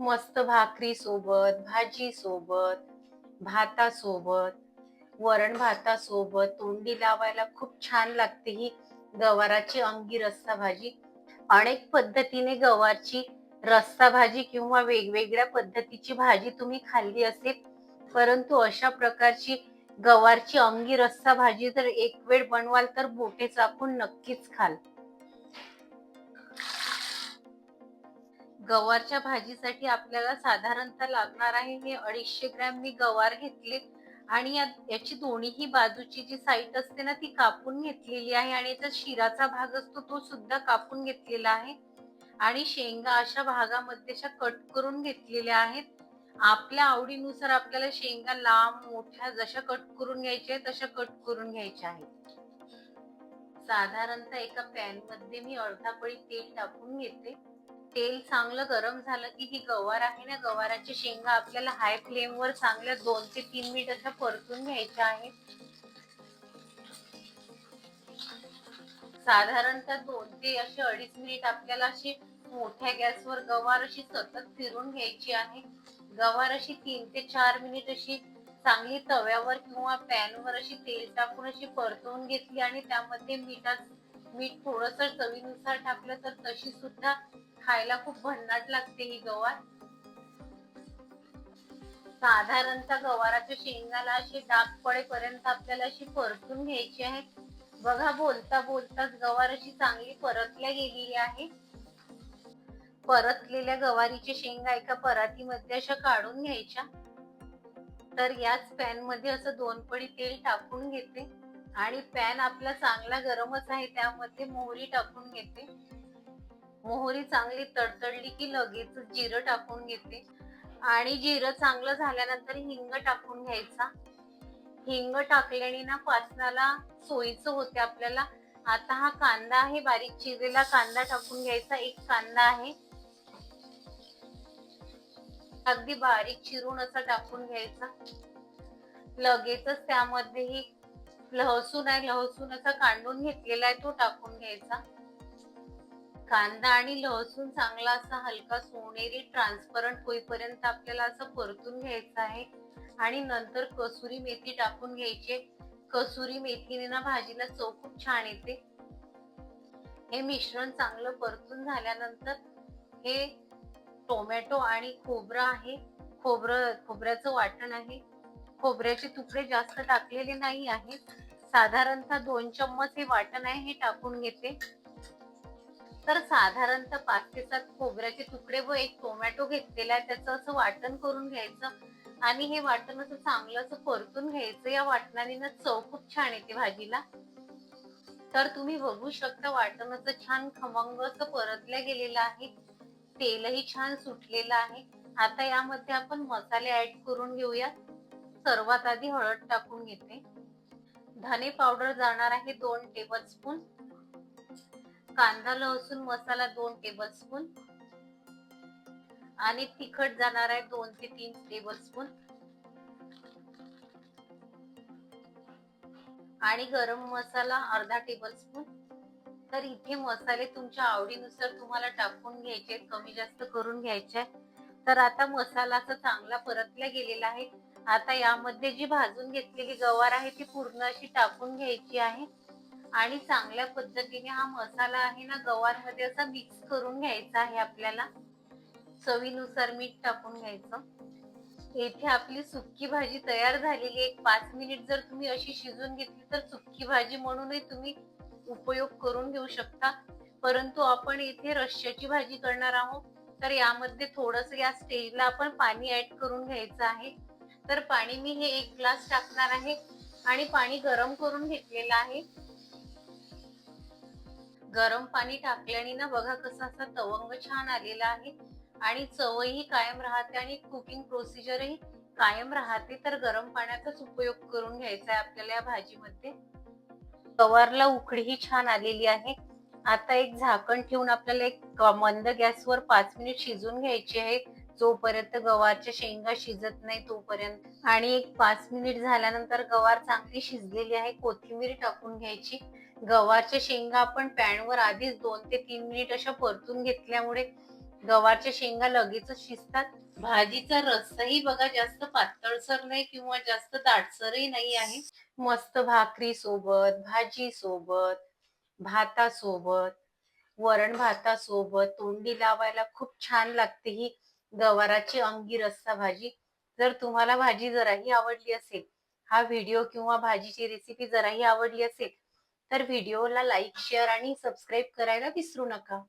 मस्त भाकरी सोबत, भाजी सोबत, भातासोबत, वरण भातासोबत तोंडी लावायला खूप छान लागते ही गवाराची अंगी रस्सा भाजी. अनेक पद्धतीने गवारची रस्सा भाजी किंवा वेगवेगळ्या पद्धतीची भाजी तुम्ही खाल्ली असेल, परंतु अशा प्रकारची गवारची अंगी रस्सा भाजी जर एक वेळ बनवाल तर बोटे चापून नक्कीच खाल. गवारच्या भाजीसाठी आपल्याला साधारणतः लागणार आहे हे 250 ग्रॅम मी गवार घेतले आणि याची दोन्हीही बाजूची जी साईड असते ना ती कापून घेतलेली आहे आणि याचा शिराचा भाग असतो तो सुद्धा कापून घेतलेला आहे आणि शेंगा अशा भागामध्ये अशा कट करून घेतलेल्या आहेत. आपल्या आवडीनुसार आपल्याला शेंगा लांब मोठ्या जशा कट करून घ्यायच्या आहेत तशा कट करून घ्यायच्या आहेत. साधारणतः एका पॅन मध्ये मी अर्धा पळी तेल टाकून घेते. तेल चांगलं गरम झालं की ही गवार आहे ना गवाराच्या शेंगा आपल्याला हाय फ्लेम वर चांगल्या 2 ते 3 मिनिट अशा परतून घ्यायच्या आहेत. साधारणतः 2 ते असे 2.5 मिनिट आपल्याला अशी मोठ्या गॅसवर गवार अशी सतत फिरून घ्यायची आहे. गवार अशी 3 ते 4 मिनिट अशी चांगली तव्यावर किंवा पॅनवर अशी तेल टाकून अशी परतवून घेतली आणि त्यामध्ये मीठ थोडंसं चवीनुसार टाकलं तर तशी सुद्धा खायला खूप भन्नाट लागते ही गवार. साधारणतः गवाराच्या शेंगाला अशी डाग पडेपर्यंत आपल्याला अशी परतून घ्यायची आहे. बघा बोलता बोलताच गवार अशी चांगली परतल्या गेलेली आहे. परतलेल्या गवारीच्या शेंगा एका परातीमध्ये अशा काढून घ्यायच्या. तर याच पॅन मध्ये असं 2 पळी तेल टाकून घेते आणि पॅन आपला चांगला गरमच आहे त्यामध्ये मोहरी टाकून घेते. मोहरी चांगली तडतडली की लगेच जिरं टाकून घेते आणि जिरं चांगलं झाल्यानंतर हिंग टाकून घ्यायचा. हिंग टाकल्याने ना वासनाला सोयीचं होते आपल्याला. आता हा कांदा आहे बारीक चिरलेला कांदा टाकून घ्यायचा. एक कांदा आहे अगदी बारीक चिरून असा टाकून घ्यायचा. लगेचच त्यामध्ये ही लसूण आहे लसूण असा कांडून घेतलेला आहे तो टाकून घ्यायचा. कांदा आणि लसूण चांगला असा हलका सोनेरी ट्रान्सपरंट होईपर्यंत आपल्याला असं परतून घ्यायचं आहे आणि नंतर कसुरी मेथी टाकून घ्यायची. कसुरी मेथीने ना भाजीला चव खूप छान येते. हे मिश्रण चांगलं परतून झाल्यानंतर हे टोमॅटो आणि खोबरं आहे खोबऱ्याचं वाटण आहे. खोबऱ्याचे तुकडे जास्त टाकलेले नाही आहेत. साधारणतः 2 चम्मच हे वाटण आहे हे टाकून घेते. तर साधारणतः 5 ते 7 खोबऱ्याचे तुकडे व एक टोमॅटो घेतलेला आहे त्याचं असं वाटण करून घ्यायचं आणि हे वाटण असं चांगलं असं परतून घ्यायचं. या वाटणाने ना चव खूप छान येते भाजीला. तर तुम्ही बघू शकता वाटण असं छान खमंग असं परतल्या गेलेलं आहे. तेलही छान सुटलेलं आहे. आता यामध्ये आपण मसाले ऍड करून घेऊया. सर्वात आधी हळद टाकून घेते. धने पावडर जाणार आहे 2 टेबलस्पून. कांदा लसूण मसाला 2 टेबलस्पून आणि तिखट जाणार आहे 2 ते 3 टेबलस्पून आणि गरम मसाला अर्धा टेबलस्पून. तर इथे मसाले तुमच्या आवडीनुसार तुम्हाला टाकून घ्यायचे, कमी जास्त करून घ्यायचे. तर आता मसाला असा चांगला परतला गेलेला आहे. आता यामध्ये जी भाजून घेतलेली गवार आहे ती पूर्ण अशी टाकून घ्यायची आहे आणि चांगल्या पद्धतीने हा मसाला आहे ना गवार मध्ये असा मिक्स करून घ्यायचा आहे आपल्याला. चवीनुसार मीठ टाकून घ्यायचं. येथे आपली सुक्की भाजी तयार झालेली. 5 मिनिट जर तुम्ही अशी शिजून घेतली तर सुक्की भाजी म्हणूनही तुम्ही उपयोग करून घेऊ शकता. परंतु आपण इथे रश्श्याची भाजी करणार आहोत तर यामध्ये थोडंसं या स्टेजला आपण पाणी ऍड करून घ्यायचं आहे. तर पाणी मी हे 1 ग्लास टाकणार आहे आणि पाणी गरम करून घेतलेलं आहे. गरम पाणी टाकल्याने ना बघा कसं असा तवंग छान आलेला आहे आणि चवही कायम राहते आणि कुकिंग प्रोसिजरही कायम राहते. तर गरम पाण्याचाच उपयोग करून घ्यायचा आहे आपल्याला या भाजीमध्ये. गवारला उकळीही छान आलेली आहे. आता एक झाकण ठेवून आपल्याला एक मंद गॅसवर 5 मिनिट शिजून घ्यायची आहे. जोपर्यंत गवारच्या शेंगा शिजत नाही तोपर्यंत. आणि एक 5 मिनिट झाल्यानंतर गवार चांगली शिजलेली आहे. कोथिंबीर टाकून घ्यायची. गवारच्या शेंगा आपण पॅनवर आधीच 2 ते 3 मिनिट अशा परतून घेतल्यामुळे गवारच्या शेंगा लगेचच शिजतात. भाजीचा रस्साही बघा जास्त पातळसर नाही किंवा जास्त दाटसरही नाही आहे. मस्त भाकरी सोबत, भाजी सोबत, भातासोबत, वरण भातासोबत तोंडी लावायला खूप छान लागते ही गवाराची अंगी रस्सा भाजी. जर तुम्हाला भाजी जराही आवडली असेल, हा व्हिडिओ किंवा भाजीची रेसिपी जराही आवडली असेल, तर व्हिडिओला लाईक, शेअर आणि सबस्क्राईब करायला विसरू नका.